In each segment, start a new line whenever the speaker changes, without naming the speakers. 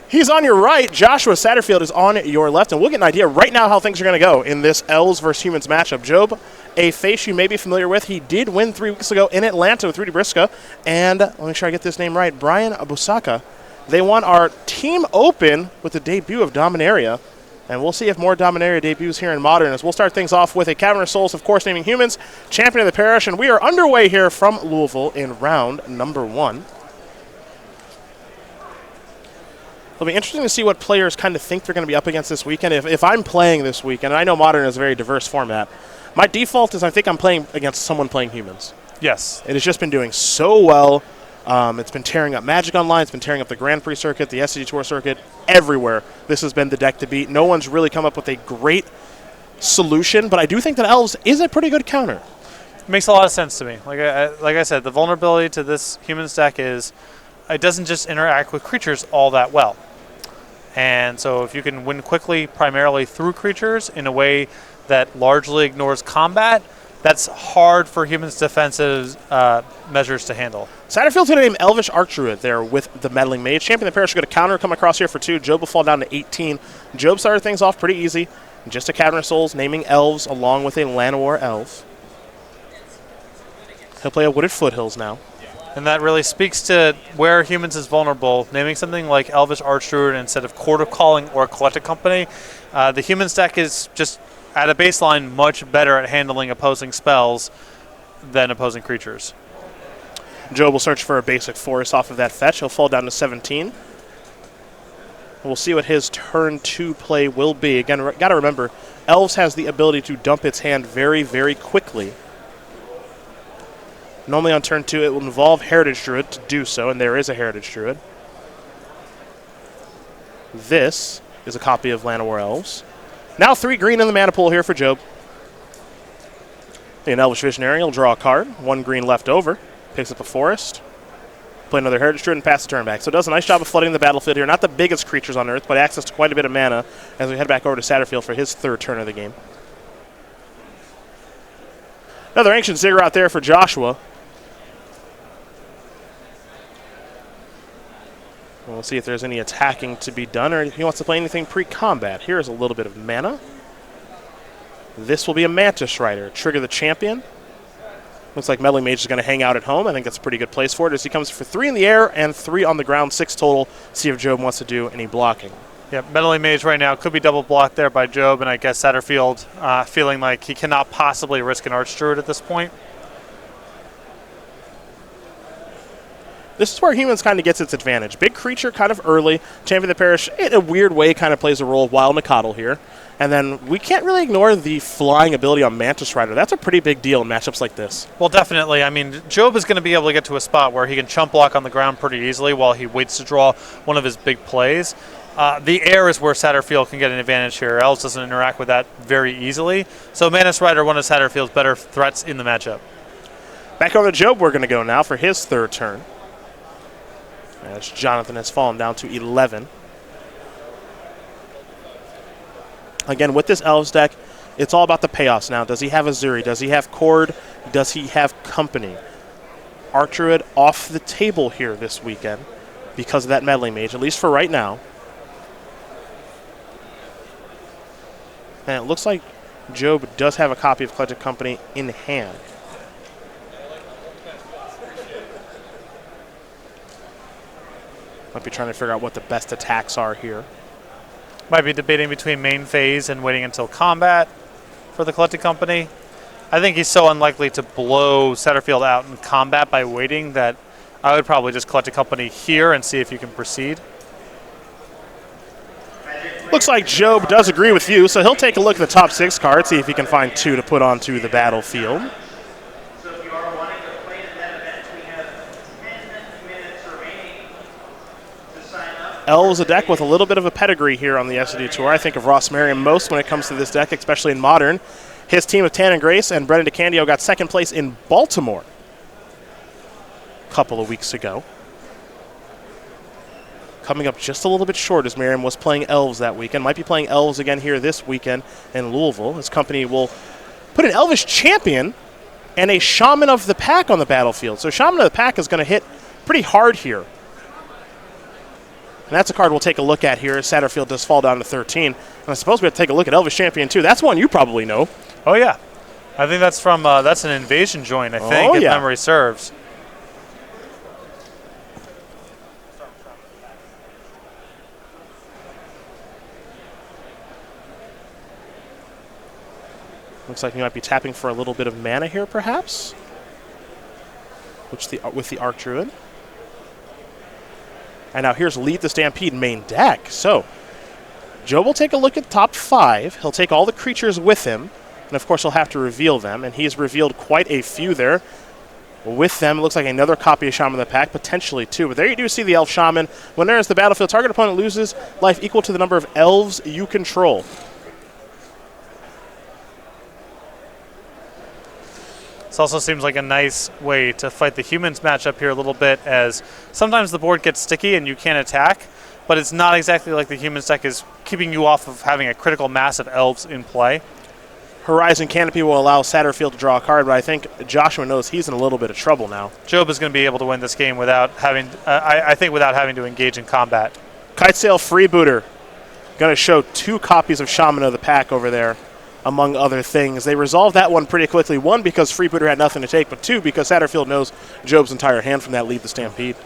He's on your right. Joshua Satterfield is on your left, and we'll get an idea right now how things are going to go in this Elves versus Humans matchup. Job, a face you may be familiar with. He did win 3 weeks ago in Atlanta with Rudy Briscoe, and let me make sure I get this name right, Brian Abusaka. They won our team open with the debut of Dominaria, and we'll see if more Dominaria debuts here in Modern as we'll start things off with a Cavern of Souls, of course, naming Humans, champion of the parish, and we are underway here from Louisville in round number 1. It'll be interesting to see what players kind of think they're going to be up against this weekend. If I'm playing this weekend, and I know Modern is a very diverse format, my default is I think I'm playing against someone playing Humans.
Yes.
It has just been doing so well. It's been tearing up Magic Online. It's been tearing up the Grand Prix circuit, the SCG Tour circuit, everywhere. This has been the deck to beat. No one's really come up with a great solution, but I do think that Elves is a pretty good counter.
It makes a lot of sense to me. Like I said, the vulnerability to this Humans deck is it doesn't just interact with creatures all that well. And so if you can win quickly primarily through creatures in a way that largely ignores combat, that's hard for Humans' defensive measures to handle.
Satterfield's going to name Elvish Archdruid there with the Meddling Mage. Champion of the Parish going to counter, come across here for 2. Job will fall down to 18. Job started things off pretty easy. Just a Cavern of Souls, naming Elves along with a Llanowar Elf. He'll play a Wooded Foothills now.
And that really speaks to where Humans is vulnerable. Naming something like Elvish Archdruid instead of Court of Calling or Collected Company, the Humans deck is just at a baseline much better at handling opposing spells than opposing creatures.
Joe will search for a basic forest off of that fetch. He'll fall down to 17. We'll see what his turn 2 play will be. Again, got to remember, Elves has the ability to dump its hand very, very quickly. Normally on turn 2, it will involve Heritage Druid to do so, and there is a Heritage Druid. This is a copy of Llanowar Elves. Now 3 green in the mana pool here for Job. An Elvish Visionary will draw a card. 1 green left over. Picks up a forest. Play another Heritage Druid and pass the turn back. So it does a nice job of flooding the battlefield here. Not the biggest creatures on Earth, but access to quite a bit of mana as we head back over to Satterfield for his 3rd turn of the game. Another Ancient Ziggurat there for Joshua. We'll see if there's any attacking to be done or if he wants to play anything pre-combat. Here's a little bit of mana. This will be a Mantis Rider. Trigger the champion. Looks like Meddling Mage is going to hang out at home. I think that's a pretty good place for it as he comes for 3 in the air and 3 on the ground, 6 total. See if Job wants to do any blocking.
Yeah, Meddling Mage right now could be double blocked there by Job, and I guess Satterfield feeling like he cannot possibly risk an Archdruid at this point.
This is where Humans kind of gets its advantage. Big creature kind of early. Champion of the Parish, in a weird way, kind of plays a role of Wild Nacatl here. And then we can't really ignore the flying ability on Mantis Rider. That's a pretty big deal in matchups like this.
Well, definitely. I mean, Job is going to be able to get to a spot where he can chump block on the ground pretty easily while he waits to draw one of his big plays. The air is where Satterfield can get an advantage here. Elves doesn't interact with that very easily. So Mantis Rider, one of Satterfield's better threats in the matchup.
Back over to Job we're going to go now for his 3rd turn. As Jonathan has fallen down to 11. Again, with this Elves deck, it's all about the payoffs now. Does he have Azuri? Does he have Cord? Does he have Company? Archdruid off the table here this weekend because of that Meddling Mage, at least for right now. And it looks like Job does have a copy of Collected Company in hand. Might be trying to figure out what the best attacks are here.
Might be debating between main phase and waiting until combat for the Collected Company. I think he's so unlikely to blow Satterfield out in combat by waiting that I would probably just Collected Company here and see if you can proceed.
Looks like Job does agree with you, so he'll take a look at the top 6 cards, see if he can find 2 to put onto the battlefield. Elves a deck with a little bit of a pedigree here on the SCG Tour. I think of Ross Merriam most when it comes to this deck, especially in Modern. His team of Tan and Grace and Brendan DeCandio got 2nd place in Baltimore a couple of weeks ago. Coming up just a little bit short as Merriam was playing Elves that weekend. Might be playing Elves again here this weekend in Louisville. His company will put an Elvish Champion and a Shaman of the Pack on the battlefield. So Shaman of the Pack is going to hit pretty hard here. And that's a card we'll take a look at here. Satterfield does fall down to 13. And I suppose we have to take a look at Elvish Champion, too. That's one you probably know.
Oh, yeah. I think that's from, that's an Invasion joint, I think, if memory serves.
Looks like we might be tapping for a little bit of mana here, perhaps. With the Arc Druid. And now here's Lead the Stampede main deck. So, Joe will take a look at top 5. He'll take all the creatures with him. And of course, he'll have to reveal them. And he's revealed quite a few there. With them, it looks like another copy of Shaman of the Pack, potentially 2. But there you do see the Elf Shaman. When there is the battlefield, target opponent loses life equal to the number of elves you control.
This also seems like a nice way to fight the humans matchup here a little bit, as sometimes the board gets sticky and you can't attack, but it's not exactly like the humans deck is keeping you off of having a critical mass of elves in play.
Horizon Canopy will allow Satterfield to draw a card, but I think Joshua knows he's in a little bit of trouble now.
Job is going to be able to win this game without having, I think, without having to engage in combat.
Kitesail Freebooter going to show 2 copies of Shaman of the Pack over there, among other things. They resolved that one pretty quickly. 1, because Freebooter had nothing to take, but 2, because Satterfield knows Job's entire hand from that Lead the Stampede.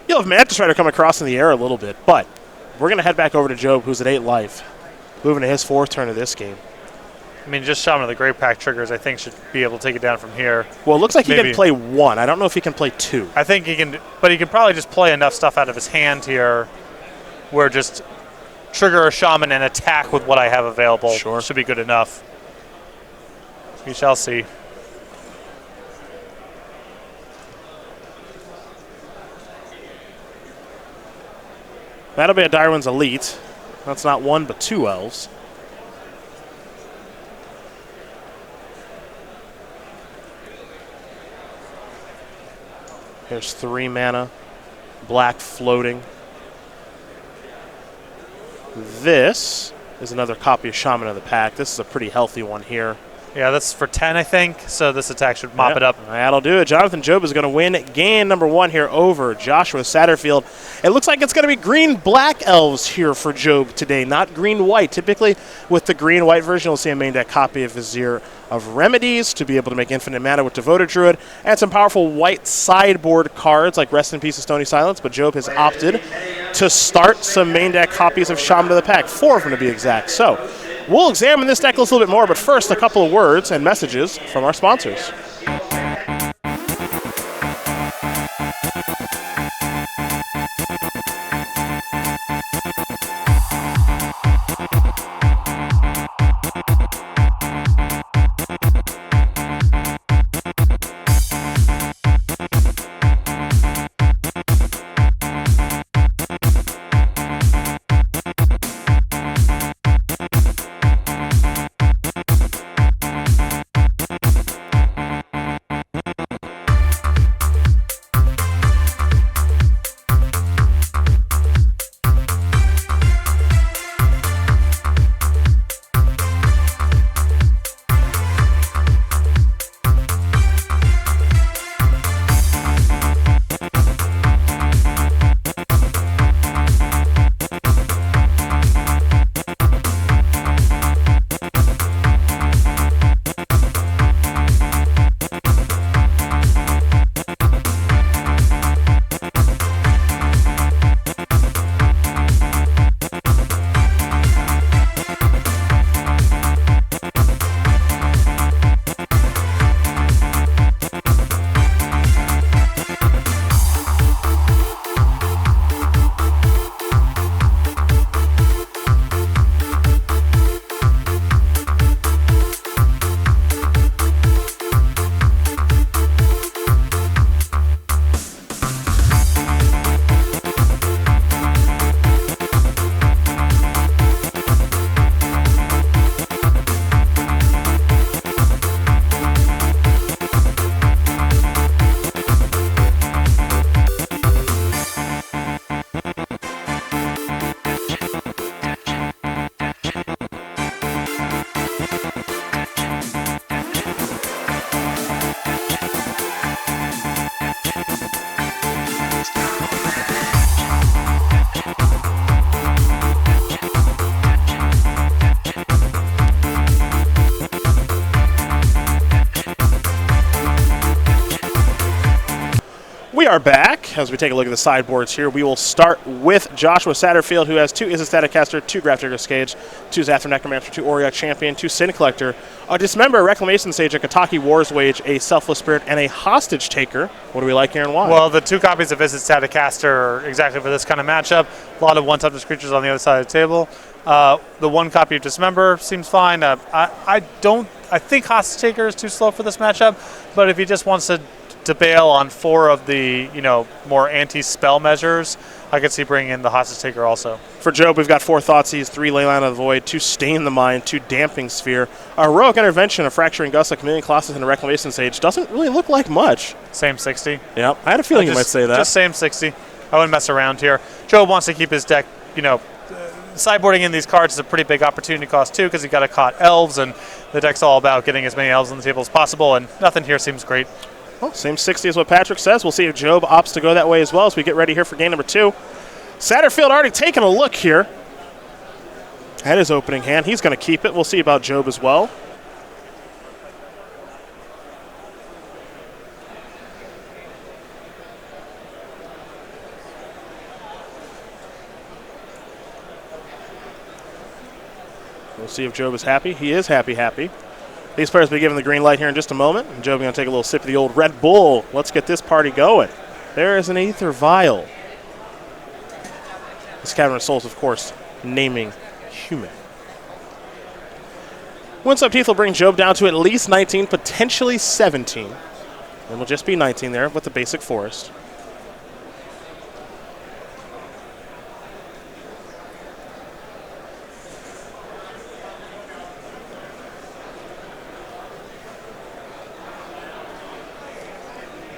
You'll have Mantis Rider come across in the air a little bit, but we're going to head back over to Job, who's at 8 life. Moving to his 4th turn of this game.
I mean, just Shaman of the Great Pack triggers, I think, should be able to take it down from here.
Well, it looks like he can play 1. I don't know if he can play 2.
I think he can, but he can probably just play enough stuff out of his hand here where just trigger a Shaman and attack with what I have available.
Sure.
Should be good enough. We shall see.
That'll be a Direwin's Elite. That's not 1, but 2 elves. Here's 3 mana. Black floating. This is another copy of Shaman of the Pack. This is a pretty healthy one here.
Yeah, that's for 10, I think, so this attack should mop it up.
That'll do it. Jonathan Job is going to win game number 1 here over Joshua Satterfield. It looks like it's going to be green-black elves here for Job today, not green-white. Typically, with the green-white version, you'll see a main deck copy of Vizier of Remedies to be able to make infinite mana with Devoted Druid, and some powerful white sideboard cards like Rest in Peace of Stony Silence, but Job has opted to start some main deck copies of Shaman of the Pack, 4 of them to be exact. So, we'll examine this deck list a little bit more, but first, a couple of words and messages from our sponsors. are back. As we take a look at the sideboards here, we will start with Joshua Satterfield, who has 2 Izzet Staticaster, 2 Grafdigger Scage, 2 Zathra Necromancer, 2 Auriok Champion, 2 Sin Collector, a Dismember, a Reclamation Sage, a Kataki War's Wage, a Selfless Spirit, and a Hostage Taker. What do we like here and why?
Well, the 2 copies of Izzet Staticaster are exactly for this kind of matchup. A lot of one-touchless creatures on the other side of the table. The 1 copy of Dismember seems fine. I think Hostage Taker is too slow for this matchup, but if he just wants to bail on 4 of the more anti-spell measures, I could see bringing in the Hostage Taker also.
For Job, we've got 4 Thoughtseize, 3 Leyline of the Void, 2 Stain the Mind, 2 Damping Sphere, a Heroic Intervention, a Fracturing Gust, a Chameleon Colossus, and a Reclamation Sage. Doesn't really look like much.
Same 60.
Yeah, I had a feeling you might say that.
Just same 60. I wouldn't mess around here. Job wants to keep his deck, sideboarding in these cards is a pretty big opportunity cost too, because you got to caught elves, and the deck's all about getting as many elves on the table as possible, and nothing here seems great.
Well, same 60 as what Patrick says. We'll see if Job opts to go that way as well as we get ready here for game number 2. Satterfield already taking a look here at his opening hand. He's going to keep it. We'll see about Job as well. We'll see if Job is happy. He is happy. These players will be given the green light here in just a moment. And Job is going to take a little sip of the old Red Bull. Let's get this party going. There is an Aether Vial. This Cavern of Souls, of course, naming human. Windswept Heath will bring Job down to at least 19, potentially 17. And will just be 19 there with the basic forest.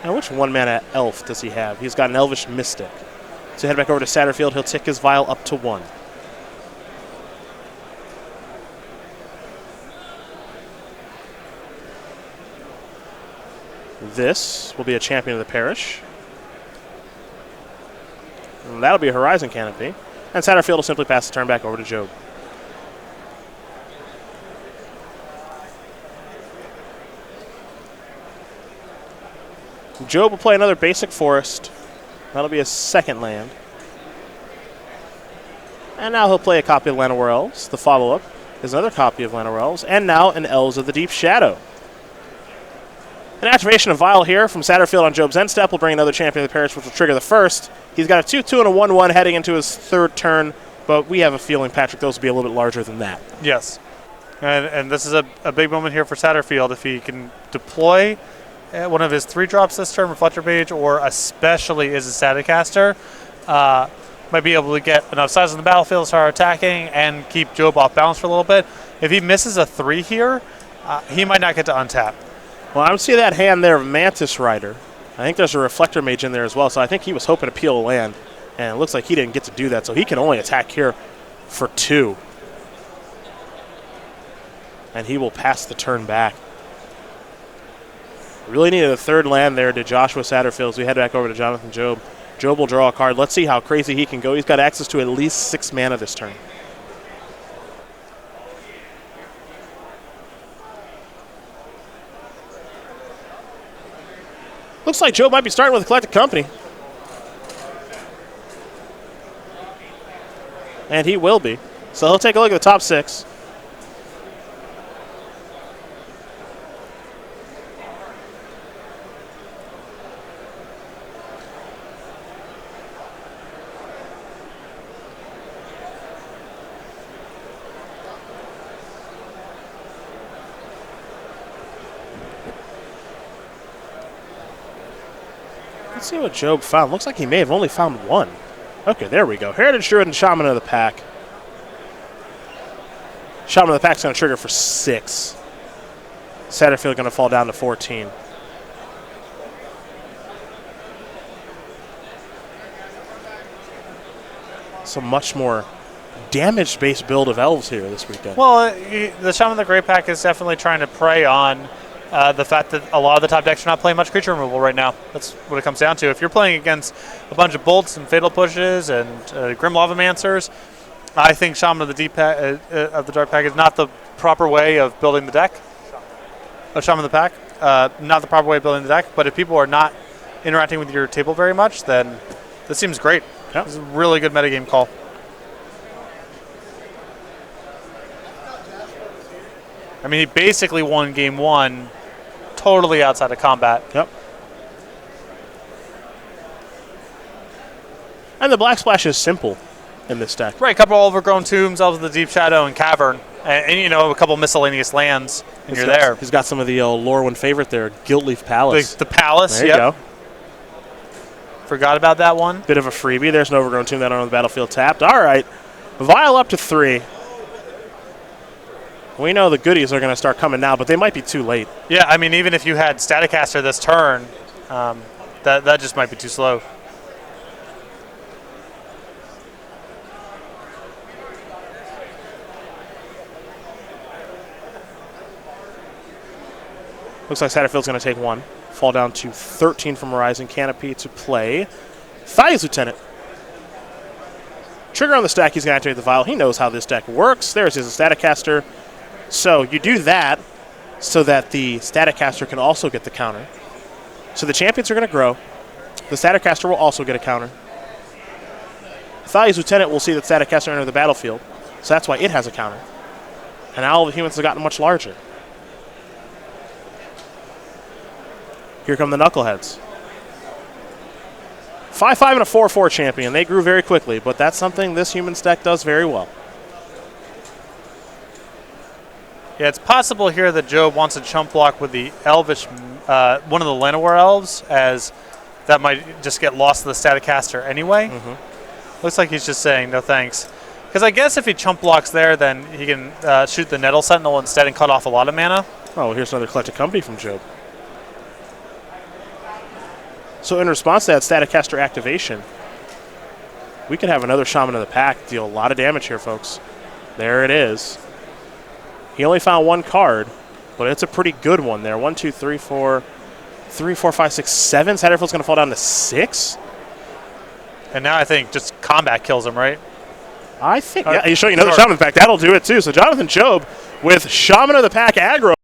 Now, which 1-mana elf does he have? He's got an Elvish Mystic. So head back over to Satterfield. He'll tick his vial up to 1. This will be a Champion of the Parish. And that'll be a Horizon Canopy. And Satterfield will simply pass the turn back over to Job. Job will play another basic forest. That'll be a second land. And now he'll play a copy of Llanowar Elves. The follow-up is another copy of Llanowar Elves. And now an Elves of the Deep Shadow. An activation of Vial here from Satterfield on Job's end step will bring another Champion of the Parish, which will trigger the first. He's got a 2-2 and a 1-1 heading into his 3rd turn, but we have a feeling, Patrick, those will be a little bit larger than that.
Yes. And this is a big moment here for Satterfield. If he can deploy one of his 3 drops this turn, Reflector Mage, or especially is a Staticaster, might be able to get enough size on the battlefield to start attacking and keep Job off balance for a little bit. If he misses a 3 here, he might not get to untap.
Well, I would see that hand there of Mantis Rider. I think there's a Reflector Mage in there as well, so I think he was hoping to peel a land, and it looks like he didn't get to do that, so he can only attack here for 2. And he will pass the turn back. Really needed a 3rd land there to Joshua Satterfield, so we head back over to Jonathan Job. Job will draw a card. Let's see how crazy he can go. He's got access to at least 6 mana this turn. Looks like Job might be starting with a Collected Company. And he will be. So he'll take a look at the top 6. Let's see what Job found. Looks like he may have only found 1. Okay, there we go. Heritage Druid and Shaman of the Pack. Shaman of the Pack's going to trigger for 6. Satterfield going to fall down to 14. So much more damage-based build of elves here this weekend.
Well, the Shaman of the Great Pack is definitely trying to prey on the fact that a lot of the top decks are not playing much creature removal right now. That's what it comes down to. If you're playing against a bunch of bolts and fatal pushes and Grim Lavamancers, I think Shaman of the Dark Pack is not the proper way of building the deck. Shaman of the Pack, not the proper way of building the deck. But if people are not interacting with your table very much, then this seems great.
Yep.
This is a really good metagame call. I mean, he basically won game 1 totally outside of combat.
Yep. And the Black Splash is simple in this deck.
Right, a couple overgrown tombs, Elves of the Deep Shadow, and Cavern. And you know, a couple miscellaneous lands, and you're there.
He's got some of the Lorwyn favorite there, Guiltleaf Palace.
The Palace,
there you go.
Forgot about that one.
Bit of a freebie. There's an overgrown tomb that on the battlefield tapped. All right. Vial up to 3. We know the goodies are going to start coming now, but they might be too late.
Yeah, I mean, even if you had Staticaster this turn, that just might be too slow.
Looks like Satterfield's going to take 1. Fall down to 13 from Horizon Canopy to play Thalia's Lieutenant. Trigger on the stack, he's going to activate the Vial. He knows how this deck works. There's his Staticaster. So you do that so that the Staticaster can also get the counter. So the champions are going to grow. The Staticaster will also get a counter. Thalia's Lieutenant will see the Staticaster enter the battlefield. So that's why it has a counter. And now all the humans have gotten much larger. Here come the Knuckleheads. 5-5 and a 4-4 champion. They grew very quickly, but that's something this human's deck does very well.
Yeah, it's possible here that Joe wants a chump block with the Elvish, one of the Llanowar Elves, as that might just get lost to the Staticaster anyway. Looks like he's just saying no thanks. Because I guess if he chump blocks there, then he can shoot the Nettle Sentinel instead and cut off a lot of mana.
Oh, here's another Collected Company from Job. So in response to that Staticaster activation, we could have another Shaman of the Pack deal a lot of damage here, folks. There it is. He only found 1 card, but it's a pretty good one there. 1, 2, 3, 4, 5, 6, 7. Satterfield's going to fall down to 6.
And now I think just combat kills him, right?
I think, yeah, he's showing another Shaman of the Pack. That'll do it too. So Jonathan Job with Shaman of the Pack aggro.